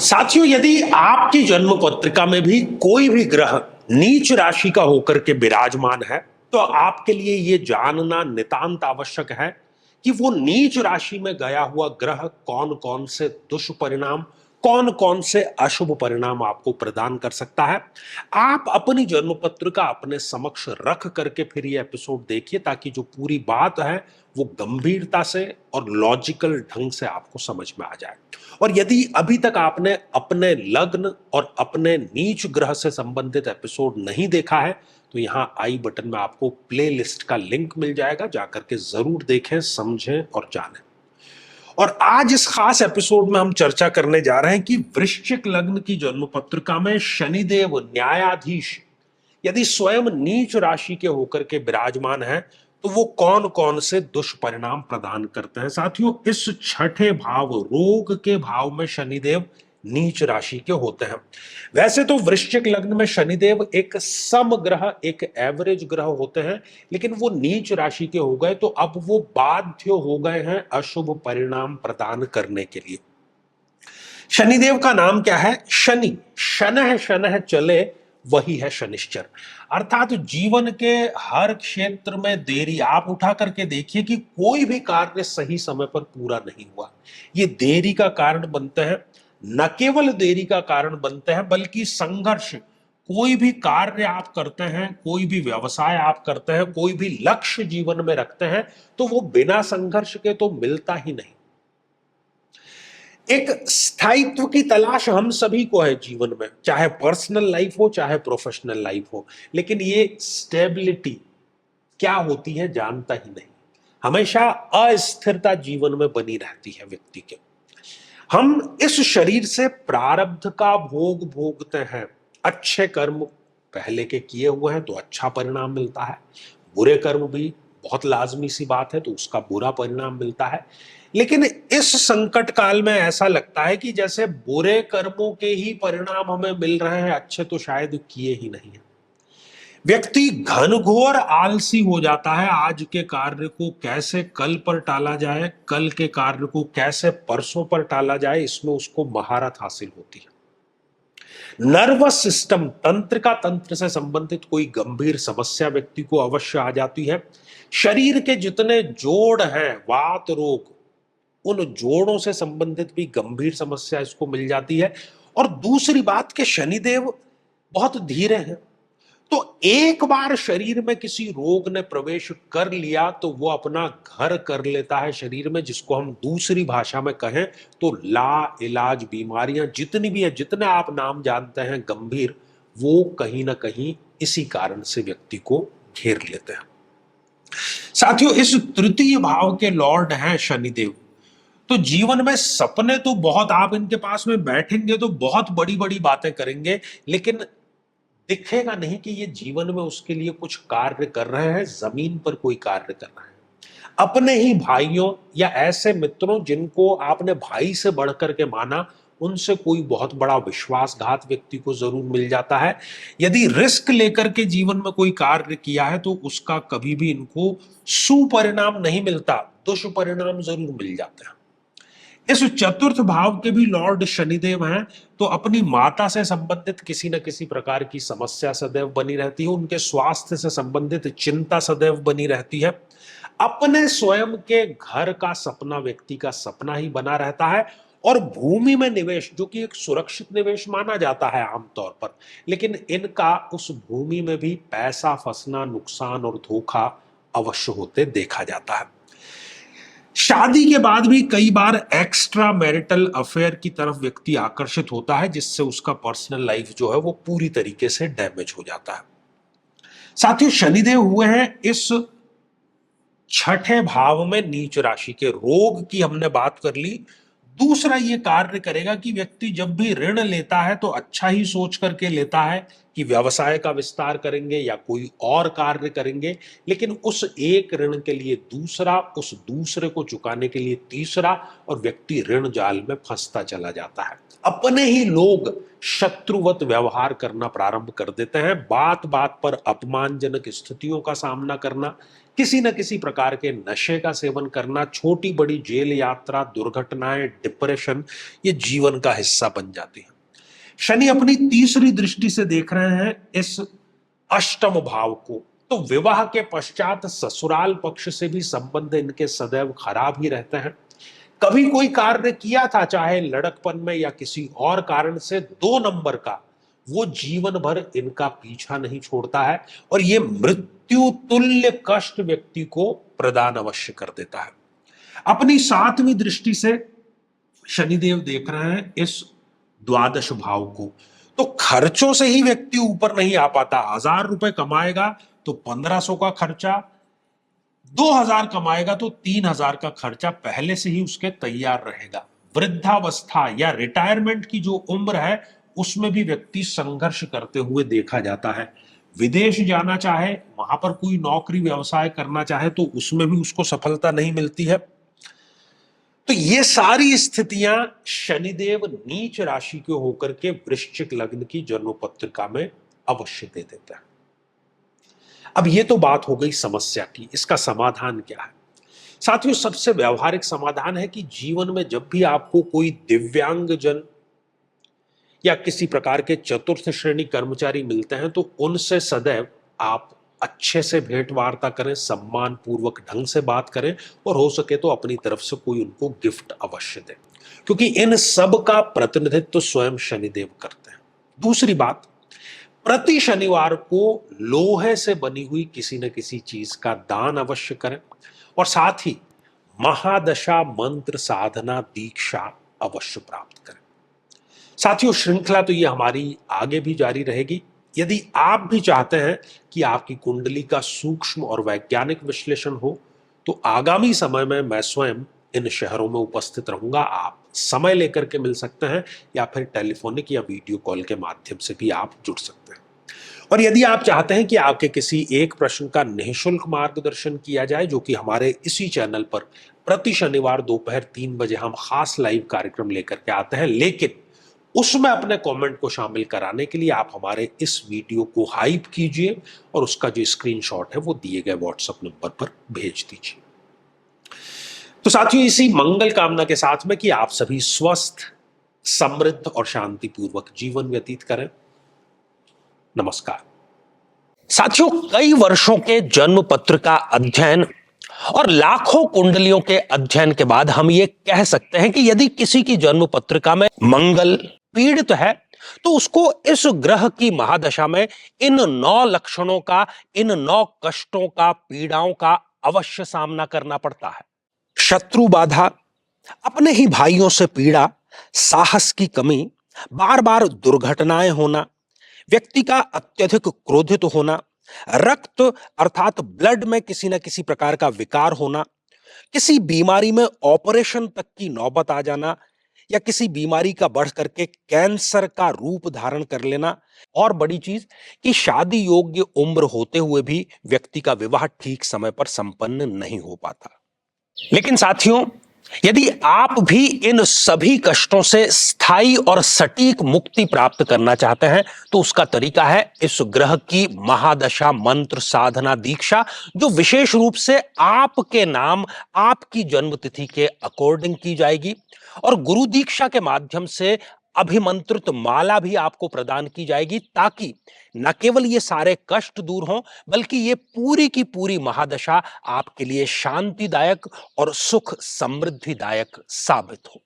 साथियों, यदि आपकी जन्म पत्रिका में भी कोई भी ग्रह नीच राशि का होकर के विराजमान है, तो आपके लिए यह जानना नितांत आवश्यक है कि वो नीच राशि में गया हुआ ग्रह कौन कौन से दुष्परिणाम, कौन कौन से अशुभ परिणाम आपको प्रदान कर सकता है। आप अपनी जन्म पत्रिका अपने समक्ष रख करके फिर ये एपिसोड देखिए, ताकि जो पूरी बात है वो गंभीरता से और लॉजिकल ढंग से आपको समझ में आ जाए। और यदि अभी तक आपने अपने लग्न और अपने नीच ग्रह से संबंधित एपिसोड नहीं देखा है, तो यहां आई बटन में आपको प्लेलिस्ट का लिंक मिल जाएगा, जाकर के जरूर देखें, समझें और जानें। और आज इस खास एपिसोड में हम चर्चा करने जा रहे हैं कि वृश्चिक लग्न की जन्म पत्रिका में शनिदेव न्यायाधीश यदि स्वयं नीच राशि के होकर के विराजमान है, तो वो कौन कौन से दुष्परिणाम प्रदान करते हैं। साथियों, इस छठे भाव रोग के भाव में शनिदेव नीच राशि के होते हैं। वैसे तो वृश्चिक लग्न में शनिदेव एक सम ग्रह, एक एवरेज ग्रह होते हैं, लेकिन वो नीच राशि के हो गए तो अब वो बाध्य हो गए हैं अशुभ परिणाम प्रदान करने के लिए। शनिदेव का नाम क्या है? शनि। शनः शनः चले वही है शनिश्चर। अर्थात जीवन के हर क्षेत्र में देरी। आप उठा करके देखिए कि कोई भी कार्य सही समय पर पूरा नहीं हुआ, ये देरी का कारण बनते हैं। न केवल देरी का कारण बनते हैं, बल्कि संघर्ष। कोई भी कार्य आप करते हैं, कोई भी व्यवसाय आप करते हैं, कोई भी लक्ष्य जीवन में रखते हैं, तो वो बिना संघर्ष के तो मिलता ही नहीं। एक स्थायित्व की तलाश हम सभी को है जीवन में, चाहे पर्सनल लाइफ हो चाहे प्रोफेशनल लाइफ हो, लेकिन ये स्टेबिलिटी क्या होती है जानता ही नहीं। हमेशा अस्थिरता जीवन में बनी रहती है व्यक्ति के। हम इस शरीर से प्रारब्ध का भोग भोगते हैं। अच्छे कर्म पहले के किए हुए हैं तो अच्छा परिणाम मिलता है, बुरे कर्म भी बहुत लाजमी सी बात है तो उसका बुरा परिणाम मिलता है। लेकिन इस संकट काल में ऐसा लगता है कि जैसे बुरे कर्मों के ही परिणाम हमें मिल रहे हैं, अच्छे तो शायद किए ही नहीं है। व्यक्ति घनघोर आलसी हो जाता है। आज के कार्य को कैसे कल पर टाला जाए, कल के कार्य को कैसे परसों पर टाला जाए, इसमें उसको महारत हासिल होती है। नर्वस सिस्टम, तंत्रिका तंत्र से संबंधित कोई गंभीर समस्या व्यक्ति को अवश्य आ जाती है। शरीर के जितने जोड़ हैं, वात रोग, उन जोड़ों से संबंधित भी गंभीर समस्या इसको मिल जाती है। और दूसरी बात कि शनिदेव बहुत धीरे हैं, तो एक बार शरीर में किसी रोग ने प्रवेश कर लिया तो वो अपना घर कर लेता है शरीर में, जिसको हम दूसरी भाषा में कहें तो ला इलाज बीमारियां जितनी भी है, जितने आप नाम जानते हैं गंभीर, वो कहीं ना कहीं इसी कारण से व्यक्ति को घेर लेते हैं। साथियों, इस तृतीय भाव के लॉर्ड हैं शनिदेव। तो जीवन में सपने तो बहुत, आप इनके पास में बैठेंगे तो बहुत बड़ी बड़ी बातें करेंगे, लेकिन दिखेगा नहीं कि ये जीवन में उसके लिए कुछ कार्य कर रहे हैं, जमीन पर कोई कार्य कर रहे हैं। अपने ही भाइयों या ऐसे मित्रों जिनको आपने भाई से बढ़कर के माना, उनसे कोई बहुत बड़ा विश्वासघात व्यक्ति को जरूर मिल जाता है। यदि रिस्क लेकर के जीवन में कोई कार्य किया है तो उसका कभी भी इनको सुपरिणाम नहीं मिलता, दुष्परिणाम जरूर मिल जाते हैं। इस चतुर्थ भाव के भी लॉर्ड शनिदेव हैं, तो अपनी माता से संबंधित किसी न किसी प्रकार की समस्या सदैव बनी रहती है। उनके स्वास्थ्य से संबंधित चिंता सदैव बनी रहती है। अपने स्वयं के घर का सपना व्यक्ति का सपना ही बना रहता है। और भूमि में निवेश, जो कि एक सुरक्षित निवेश माना जाता है आमतौर पर, लेकिन इनका उस भूमि में भी पैसा फंसना, नुकसान और धोखा अवश्य होते देखा जाता है। शादी के बाद भी कई बार एक्स्ट्रा मैरिटल अफेयर की तरफ व्यक्ति आकर्षित होता है, जिससे उसका पर्सनल लाइफ जो है वो पूरी तरीके से डैमेज हो जाता है। साथियों, शनिदेव हुए हैं इस छठे भाव में नीच राशि के। रोग की हमने बात कर ली। दूसरा ये कार्य करेगा कि व्यक्ति जब भी ऋण लेता है तो अच्छा ही सोच करके लेता है कि व्यवसाय का विस्तार करेंगे या कोई और कार्य करेंगे, लेकिन उस एक ऋण के लिए दूसरा, उस दूसरे को चुकाने के लिए तीसरा, और व्यक्ति ऋण जाल में फंसता चला जाता है। अपने ही लोग शत्रुवत व्यवहार करना प्रारंभ कर देते हैं, बात बात पर अपमानजनक स्थितियों का सामना करना, किसी न किसी प्रकार के नशे का सेवन करना, छोटी बड़ी जेल यात्रा, दुर्घटनाएं, डिप्रेशन, ये जीवन का हिस्सा बन जाती है। शनि अपनी तीसरी दृष्टि से देख रहे हैं इस अष्टम भाव को, तो विवाह के पश्चात ससुराल पक्ष से भी संबंध इनके सदैव खराब ही रहते हैं। कभी कोई कार्य किया था, चाहे लड़कपन में या किसी और कारण से, 2 नंबर का, वो जीवन भर इनका पीछा नहीं छोड़ता है और ये मृत्यु तुल्य कष्ट व्यक्ति को प्रदान अवश्य कर देता है। अपनी 7वीं दृष्टि से शनिदेव देख रहे हैं इस द्वादश भाव को, तो खर्चों से ही व्यक्ति ऊपर नहीं आ पाता। 1000 रुपए कमाएगा तो 1500 का खर्चा, 2000 कमाएगा तो 3000 का खर्चा पहले से ही उसके तैयार रहेगा। वृद्धावस्था या रिटायरमेंट की जो उम्र है, उसमें भी व्यक्ति संघर्ष करते हुए देखा जाता है। विदेश जाना चाहे, वहां पर कोई नौकरी व्यवसाय करना चाहे, तो उसमें भी उसको सफलता नहीं मिलती है। तो ये सारी स्थितियां शनिदेव नीच राशि के होकर के वृश्चिक लग्न की जन्म पत्रिका में अवश्य दे देता है। अब ये तो बात हो गई समस्या की, इसका समाधान क्या है? साथियों, सबसे व्यवहारिक समाधान है कि जीवन में जब भी आपको कोई दिव्यांगजन या किसी प्रकार के चतुर्थ श्रेणी कर्मचारी मिलते हैं, तो उनसे सदैव आप अच्छे से भेंट वार्ता करें, सम्मान पूर्वक ढंग से बात करें और हो सके तो अपनी तरफ से कोई उनको गिफ्ट अवश्य दें, क्योंकि इन सब का प्रतिनिधित्व स्वयं शनिदेव करते हैं। दूसरी बात, प्रति शनिवार को लोहे से बनी हुई किसी न किसी चीज का दान अवश्य करें और साथ ही महादशा मंत्र साधना दीक्षा अवश्य प्राप्त करें। साथियों, श्रृंखला तो ये हमारी आगे भी जारी रहेगी। यदि आप भी चाहते हैं कि आपकी कुंडली का सूक्ष्म और वैज्ञानिक विश्लेषण हो, तो आगामी समय में मैं स्वयं इन शहरों में उपस्थित रहूंगा। आप समय लेकर के मिल सकते हैं या फिर टेलीफोनिक या वीडियो कॉल के माध्यम से भी आप जुड़ सकते हैं। और यदि आप चाहते हैं कि आपके किसी एक प्रश्न का निःशुल्क मार्गदर्शन किया जाए, जो कि हमारे इसी चैनल पर प्रति शनिवार दोपहर 3 बजे हम खास लाइव कार्यक्रम लेकर के आते हैं, लेकिन उसमें अपने कमेंट को शामिल कराने के लिए आप हमारे इस वीडियो को हाइप कीजिए और उसका जो स्क्रीनशॉट है वो दिए गए व्हाट्सएप नंबर पर भेज दीजिए। तो साथियों, इसी मंगल कामना के साथ में कि आप सभी स्वस्थ, समृद्ध और शांतिपूर्वक जीवन व्यतीत करें। नमस्कार। साथियों, कई वर्षों के जन्म पत्र का अध्ययन और लाखों कुंडलियों के अध्ययन के बाद हम ये कह सकते हैं कि यदि किसी की जन्म पत्रिका में मंगल पीड़ित है, तो उसको इस ग्रह की महादशा में इन 9 लक्षणों का, इन 9 कष्टों का, पीड़ाओं का अवश्य सामना करना पड़ता है। शत्रु बाधा, अपने ही भाइयों से पीड़ा, साहस की कमी, बार बार दुर्घटनाएं होना, व्यक्ति का अत्यधिक क्रोधित होना, रक्त अर्थात ब्लड में किसी न किसी प्रकार का विकार होना, किसी बीमारी में ऑपरेशन तक की नौबत आ जाना या किसी बीमारी का बढ़ करके कैंसर का रूप धारण कर लेना, और बड़ी चीज कि शादी योग्य उम्र होते हुए भी व्यक्ति का विवाह ठीक समय पर संपन्न नहीं हो पाता। लेकिन साथियों, यदि आप भी इन सभी कष्टों से स्थायी और सटीक मुक्ति प्राप्त करना चाहते हैं, तो उसका तरीका है इस ग्रह की महादशा मंत्र साधना दीक्षा, जो विशेष रूप से आपके नाम, आपकी जन्मतिथि के अकॉर्डिंग की जाएगी और गुरु दीक्षा के माध्यम से अभिमंत्रित माला भी आपको प्रदान की जाएगी, ताकि न केवल ये सारे कष्ट दूर हों, बल्कि ये पूरी की पूरी महादशा आपके लिए शांतिदायक और सुख समृद्धिदायक साबित हो।